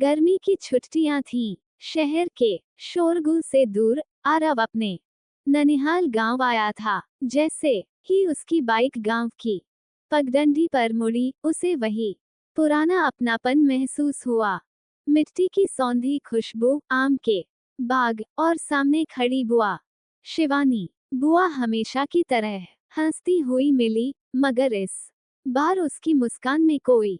गर्मी की छुट्टियां थीं। शहर के शोरगुल से दूर आरव अपने ननिहाल गांव आया था। जैसे ही उसकी बाइक गांव की पगडंडी पर मुड़ी, उसे वही पुराना अपनापन महसूस हुआ। मिट्टी की सौंधी खुशबू, आम के बाग और सामने खड़ी बुआ शिवानी। बुआ हमेशा की तरह हंसती हुई मिली, मगर इस बार उसकी मुस्कान में कोई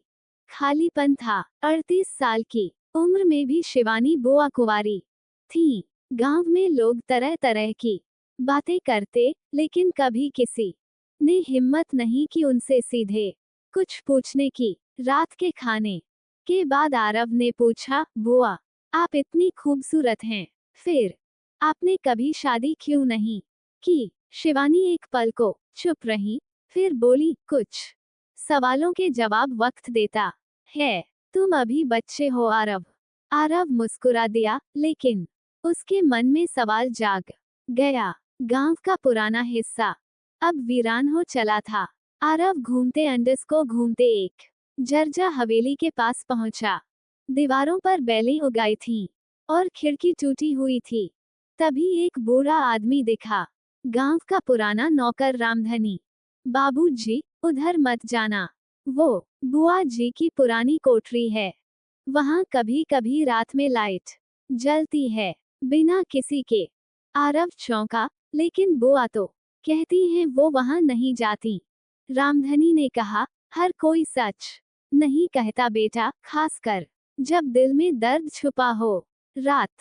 खालीपन था। 38 साल की उम्र में भी शिवानी बुआ कुंवारी थी। गांव में लोग तरह तरह की बातें करते, लेकिन कभी किसी ने हिम्मत नहीं की उनसे सीधे कुछ पूछने की। रात के खाने के बाद आरव ने पूछा, बुआ आप इतनी खूबसूरत हैं, फिर आपने कभी शादी क्यों नहीं की? शिवानी एक पल को चुप रही, फिर बोली, कुछ सवालों के जवाब वक्त देता है। तुम अभी बच्चे हो आरव। आरव मुस्कुरा दिया, लेकिन उसके मन में सवाल जाग गया। गांव का पुराना हिस्सा अब वीरान हो चला था। आरव घूमते अंडस को घूमते एक जर्जा हवेली के पास पहुंचा। दीवारों पर बेलें उगाई थीं और खिड़की टूटी हुई थी। तभी एक बूढ़ा आदमी दिखा, गांव का पुराना नौकर रामधनी। बाबूजी, उधर मत जाना, वो बुआ जी की पुरानी कोठरी है। वहां कभी कभी रात में लाइट जलती है, बिना किसी के। आरव चौंका, लेकिन बुआ तो कहती हैं वो वहां नहीं जाती। रामधनी ने कहा, हर कोई सच नहीं कहता बेटा, खासकर जब दिल में दर्द छुपा हो। रात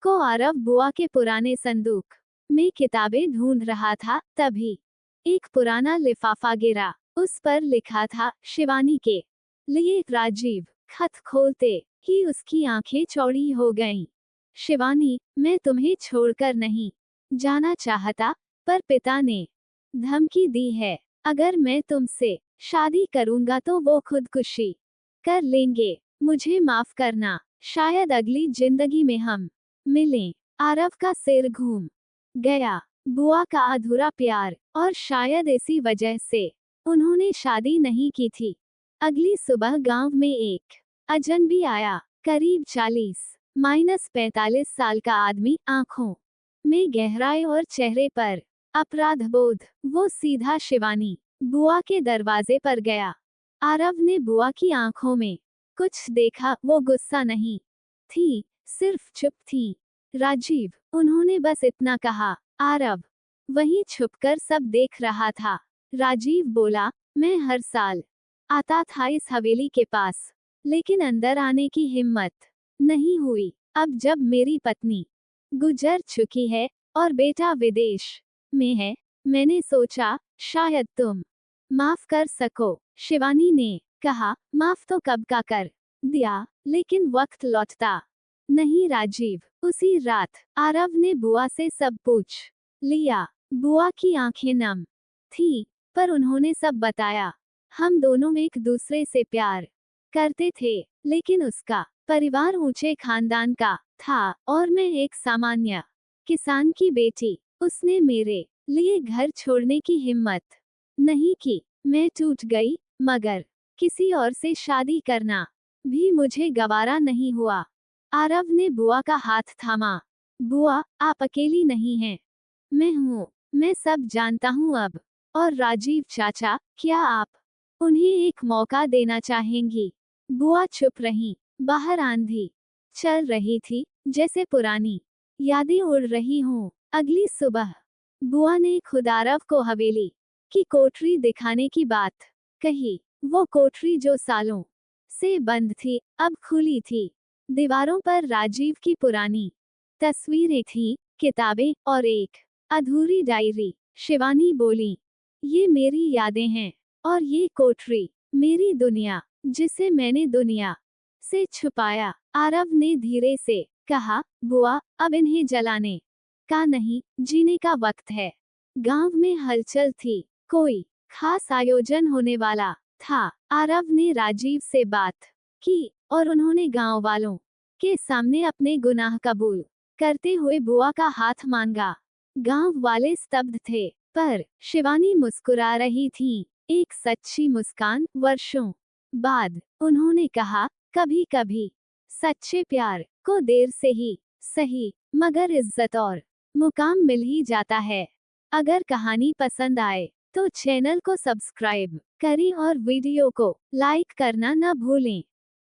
को आरव बुआ के पुराने संदूक में किताबें ढूंढ रहा था, तभी एक पुराना लिफाफा गिरा। उस पर लिखा था, शिवानी के लिए राजीव। खत खोलते ही उसकी आंखें चौड़ी हो गईं। शिवानी, मैं तुम्हें छोड़कर नहीं जाना चाहता, पर पिता ने धमकी दी है, अगर मैं तुमसे शादी करूंगा तो वो खुदकुशी कर लेंगे। मुझे माफ करना, शायद अगली जिंदगी में हम मिलें। आरव का सिर घूम गया। बुआ का अधूरा प्यार, और शायद इसी वजह से उन्होंने शादी नहीं की थी। अगली सुबह गांव में एक अजनबी आया, करीब 40-45 साल का आदमी, आंखों में गहराई और चेहरे पर अपराध बोध। वो सीधा शिवानी बुआ के दरवाजे पर गया। आरव ने बुआ की आंखों में कुछ देखा। वो गुस्सा नहीं थी, सिर्फ चुप थी। राजीव, उन्होंने बस इतना कहा। आरव वहीं छुपकर सब देख रहा था। राजीव बोला, मैं हर साल आता था इस हवेली के पास, लेकिन अंदर आने की हिम्मत नहीं हुई। अब जब मेरी पत्नी गुजर चुकी है और बेटा विदेश में है, मैंने सोचा शायद तुम माफ कर सको। शिवानी ने कहा, माफ तो कब का कर दिया, लेकिन वक्त लौटता नहीं राजीव। उसी रात आरव ने बुआ से सब पूछ लिया। बुआ की आंखें नम थी, पर उन्होंने सब बताया। हम दोनों एक दूसरे से प्यार करते थे, लेकिन उसका परिवार ऊंचे खानदान का था और मैं एक सामान्य किसान की बेटी। उसने मेरे लिए घर छोड़ने की हिम्मत नहीं की। मैं टूट गई, मगर किसी और से शादी करना भी मुझे गवारा नहीं हुआ। आरव ने बुआ का हाथ थामा। बुआ, आप अकेली नहीं हैं, मैं हूँ। मैं सब जानता हूँ अब। और राजीव चाचा, क्या आप उन्हें एक मौका देना चाहेंगी? बुआ चुप रही। बाहर आंधी चल रही थी, जैसे पुरानी यादें उड़ रही हों। अगली सुबह बुआ ने खुद आरव को हवेली की कोठरी दिखाने की बात कही। वो कोठरी जो सालों से बंद थी, अब खुली थी। दीवारों पर राजीव की पुरानी तस्वीरें थीं, किताबें और एक अधूरी डायरी। शिवानी बोली, ये मेरी यादें हैं, और ये कोठरी मेरी दुनिया, जिसे मैंने दुनिया से छुपाया। आरव ने धीरे से कहा, बुआ, अब इन्हें जलाने का नहीं, जीने का वक्त है। गांव में हलचल थी, कोई खास आयोजन होने वाला था। आरव ने राजीव से बात की, और उन्होंने गांव वालों के सामने अपने गुनाह कबूल करते हुए बुआ का हाथ मांगा। गांव वाले स्तब्ध थे, पर शिवानी मुस्कुरा रही थी, एक सच्ची मुस्कान। वर्षों बाद उन्होंने कहा, कभी कभी सच्चे प्यार को देर से ही सही मगर इज्जत और मुकाम मिल ही जाता है। अगर कहानी पसंद आए तो चैनल को सब्सक्राइब करें और वीडियो को लाइक करना न भूलें।